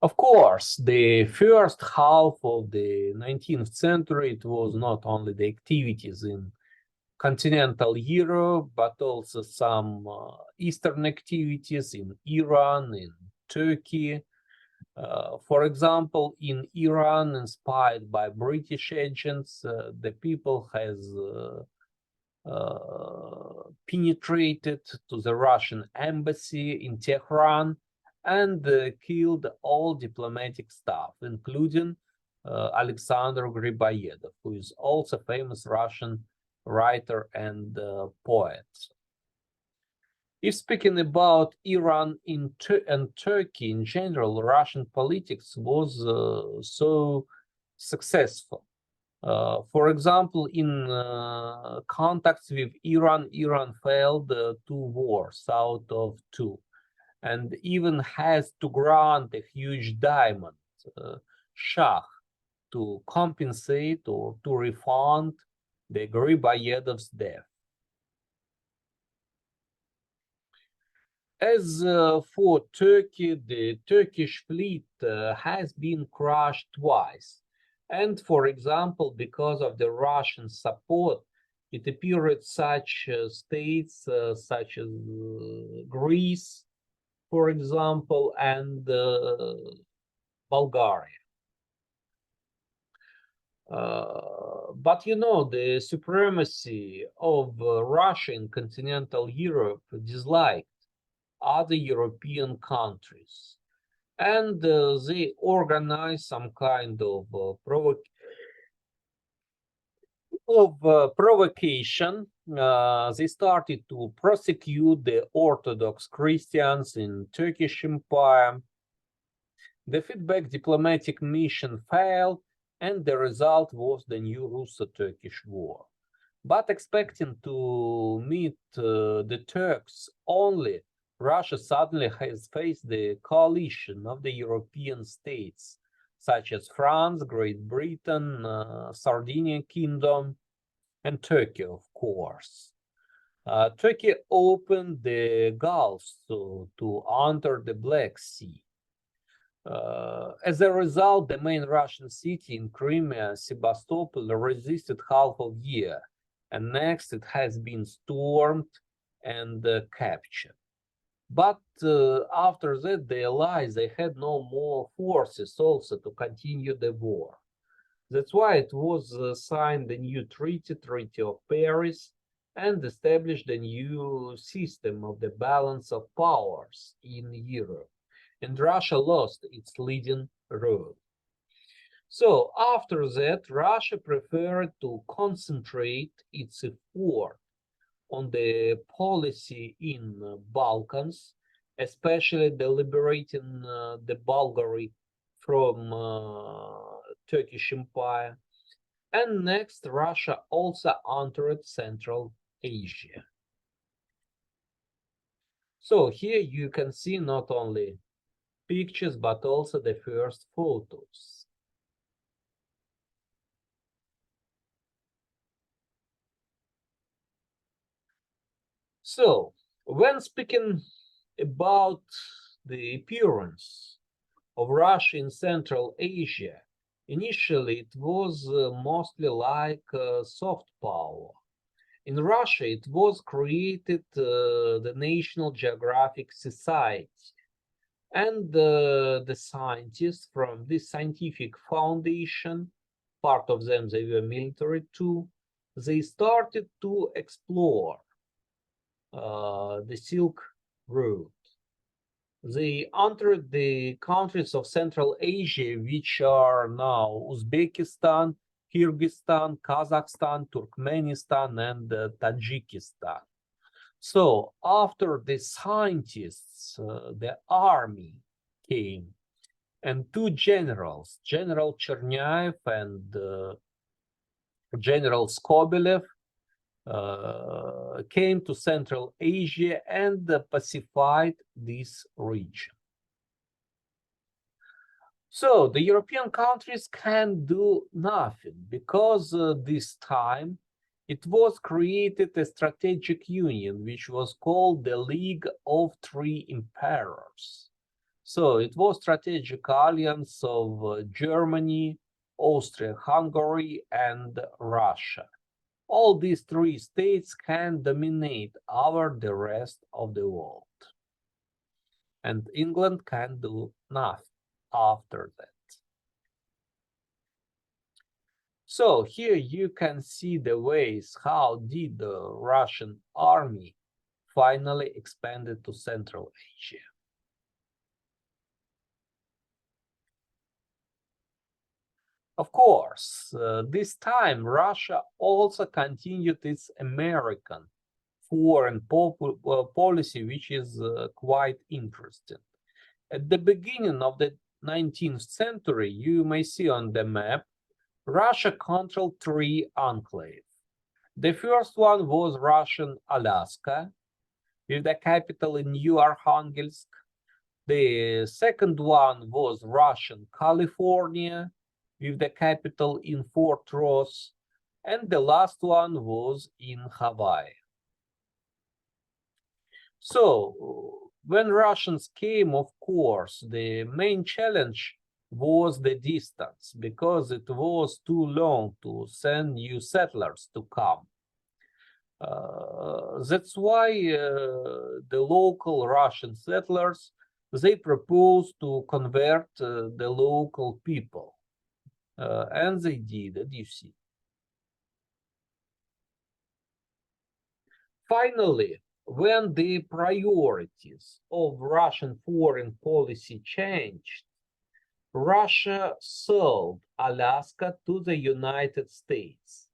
Of course, the first half of the 19th century, it was not only the activities in continental Europe, but also some Eastern activities in Iran, in Turkey. For example, in Iran, inspired by British agents, the people has penetrated to the Russian embassy in Tehran and killed all diplomatic staff, including Alexander Griboyedov, who is also a famous Russian writer and poet. If speaking about Iran and Turkey in general, Russian politics was so successful. For example, in contacts with Iran, Iran failed 2 wars out of 2, and even has to grant a huge diamond, Shah, to compensate or to refund the Griboyedov's death. As for Turkey, the Turkish fleet has been crushed twice. And for example, because of the Russian support, it appeared such states such as Greece, for example, and Bulgaria. But you know, the supremacy of Russia in continental Europe disliked other European countries. And they organized some kind of provocation. They started to prosecute the Orthodox Christians in Turkish Empire. The feedback diplomatic mission failed, and the result was the new Russo-Turkish War. But expecting to meet the Turks only, Russia suddenly has faced the coalition of the European states, such as France, Great Britain, Sardinia Kingdom, and Turkey, of course. Turkey opened the Gulf to enter the Black Sea. As a result, the main Russian city in Crimea, Sebastopol, resisted half of a year, and next it has been stormed and captured. But after that, the Allies, they had no more forces also to continue the war. That's why it was signed the new Treaty of Paris, and established a new system of the balance of powers in Europe. And Russia lost its leading role. So after that, Russia preferred to concentrate its effort on the policy in Balkans, especially the liberating the Bulgaria from Turkish Empire. And next, Russia also entered Central Asia. So here you can see not only pictures, but also the first photos. So, when speaking about the appearance of Russia in Central Asia, initially it was mostly like soft power. In Russia, it was created the National Geographic Society, and the scientists from this scientific foundation, part of them they were military too, they started to explore the Silk Road. They entered the countries of Central Asia, which are now Uzbekistan, Kyrgyzstan, Kazakhstan, Turkmenistan, and Tajikistan. So after the scientists, the army came, and two generals, General Cherняев and General Skobelev, came to Central Asia and pacified this region. So the European countries can do nothing because this time it was created a strategic union which was called the League of Three Emperors. So it was strategic alliance of Germany, Austria-Hungary, and Russia. All these three states can dominate over the rest of the world. And England can do nothing after that. So here you can see the ways how did the Russian army finally expanded to Central Asia. Of course, this time Russia also continued its American foreign policy, which is quite interesting. At the beginning of the 19th century, you may see on the map, Russia controlled three enclaves. The first one was Russian Alaska, with the capital in New Arkhangelsk. The second one was Russian California, with the capital in Fort Ross. And the last one was in Hawaii. So, When Russians came, of course, the main challenge was the distance, because it was too long to send new settlers to come. That's why the local Russian settlers, they proposed to convert the local people. And they did it, you see. Finally, when the priorities of Russian foreign policy changed, Russia sold Alaska to the United States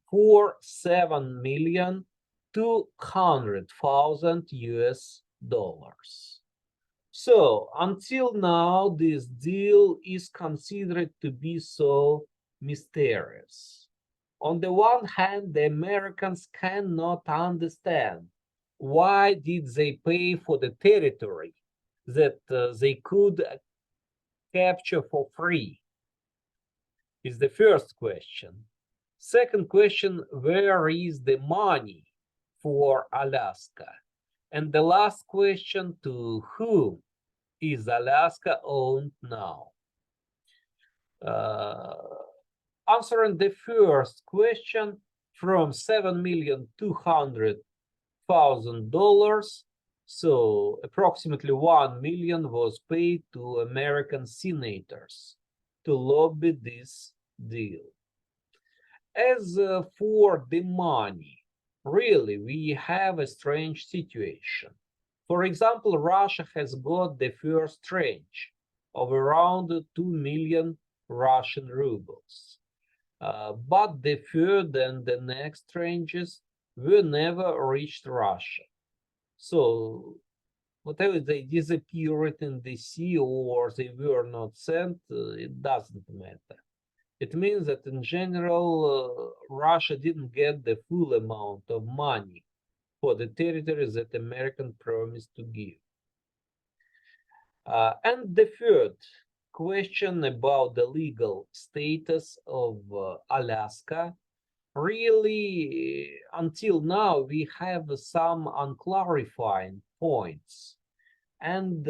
for $7,200,000 US. So until now, this deal is considered to be so mysterious. On the one hand, the Americans cannot understand why did they pay for the territory that they could capture for free, is the first question. Second question, where is the money for Alaska? And the last question, to whom is Alaska owned now? Answering the first question, from $7,200,000, so approximately 1 million was paid to American senators to lobby this deal. As for the money, really, we have a strange situation. For example, Russia has got the first tranche of around 2 million Russian rubles. But the third and the next tranches were never reached Russia. So whatever they disappeared in the sea or they were not sent, it doesn't matter. It means that in general, Russia didn't get the full amount of money for the territories that American promised to give. And the third question about the legal status of Alaska, really, until now, we have some unclarified points, and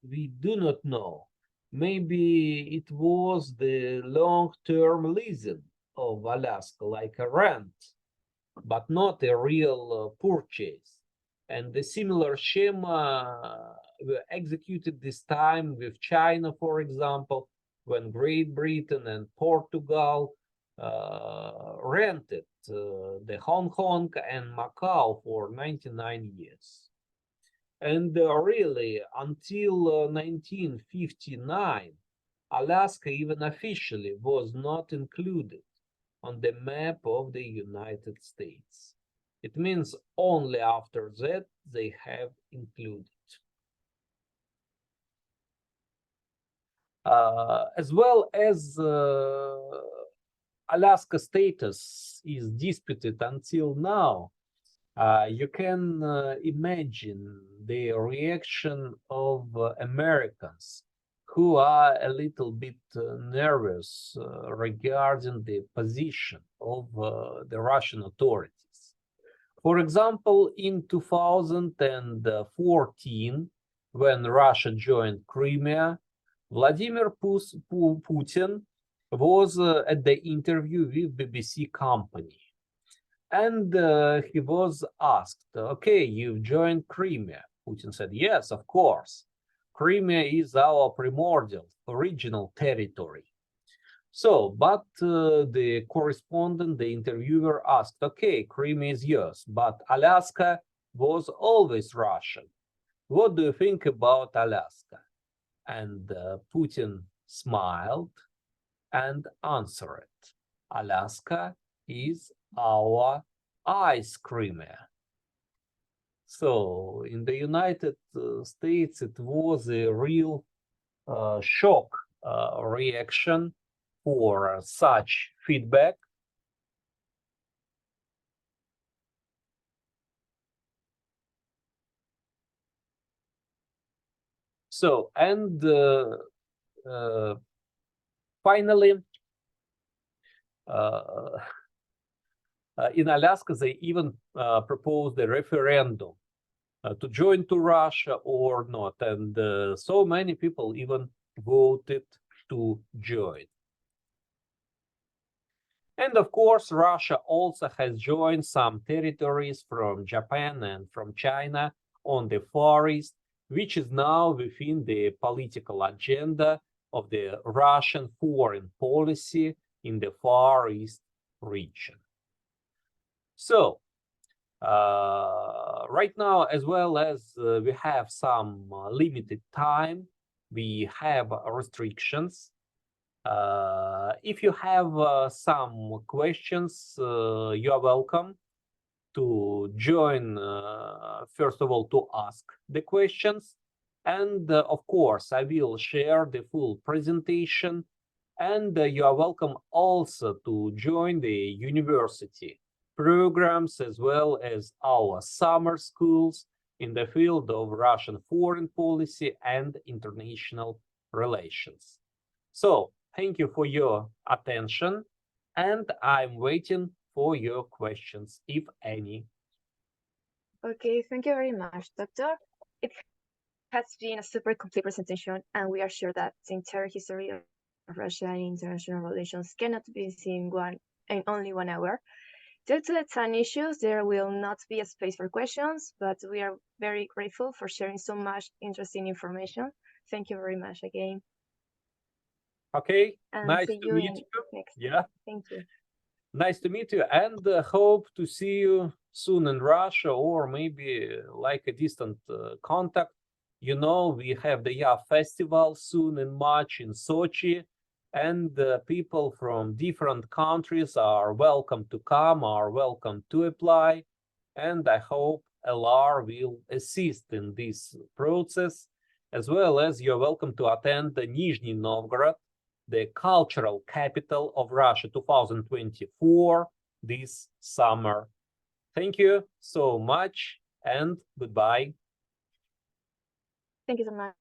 we do not know. Maybe it was the long-term leasing of Alaska, like a rent, but not a real purchase. And the similar schema were executed this time with China, for example, when Great Britain and Portugal rented the Hong Kong and Macau for 99 years. And really, until 1959, Alaska even officially was not included on the map of the United States. It means only after that they have included. As well as Alaska status is disputed until now, you can imagine the reaction of Americans who are a little bit nervous regarding the position of the Russian authorities. For example, in 2014, when Russia joined Crimea, Vladimir Putin was at the interview with BBC Company. And he was asked, okay, you've joined Crimea. Putin said, yes, of course. Crimea is our primordial, original territory. So, but the correspondent, the interviewer asked, okay, Crimea is yours, but Alaska was always Russian. What do you think about Alaska? And Putin smiled and answered, Alaska is our ice Crimea. So in the United States, it was a real shock reaction for such feedback. So, and finally, in Alaska, they even proposed a referendum to join to Russia or not. And so many people even voted to join. And of course, Russia also has joined some territories from Japan and from China on the Far East, which is now within the political agenda of the Russian foreign policy in the Far East region. So, right now, as well as we have some limited time, we have restrictions. If you have some questions, you are welcome to join, first of all, to ask the questions. And of course, I will share the full presentation. And you are welcome also to join the university programs as well as our summer schools in the field of Russian foreign policy and international relations. So, thank you for your attention, and I'm waiting for your questions, if any. Okay, thank you very much, Doctor. It has been a super complete presentation, and we are sure that the entire history of Russia and international relations cannot be seen in only 1 hour. Due to the time issues, there will not be a space for questions, but we are very grateful for sharing so much interesting information. Thank you very much again. Okay, And nice see to you meet you. next. Yeah, Thank you. nice to meet you, and hope to see you soon in Russia, or maybe like a distant contact. You know, we have the Festival soon in March in Sochi, and people from different countries are welcome to come, are welcome to apply, and I hope ALAR will assist in this process, as well as you're welcome to attend the Nizhny Novgorod, the cultural capital of Russia 2024 this summer. Thank you so much and goodbye. Thank you so much.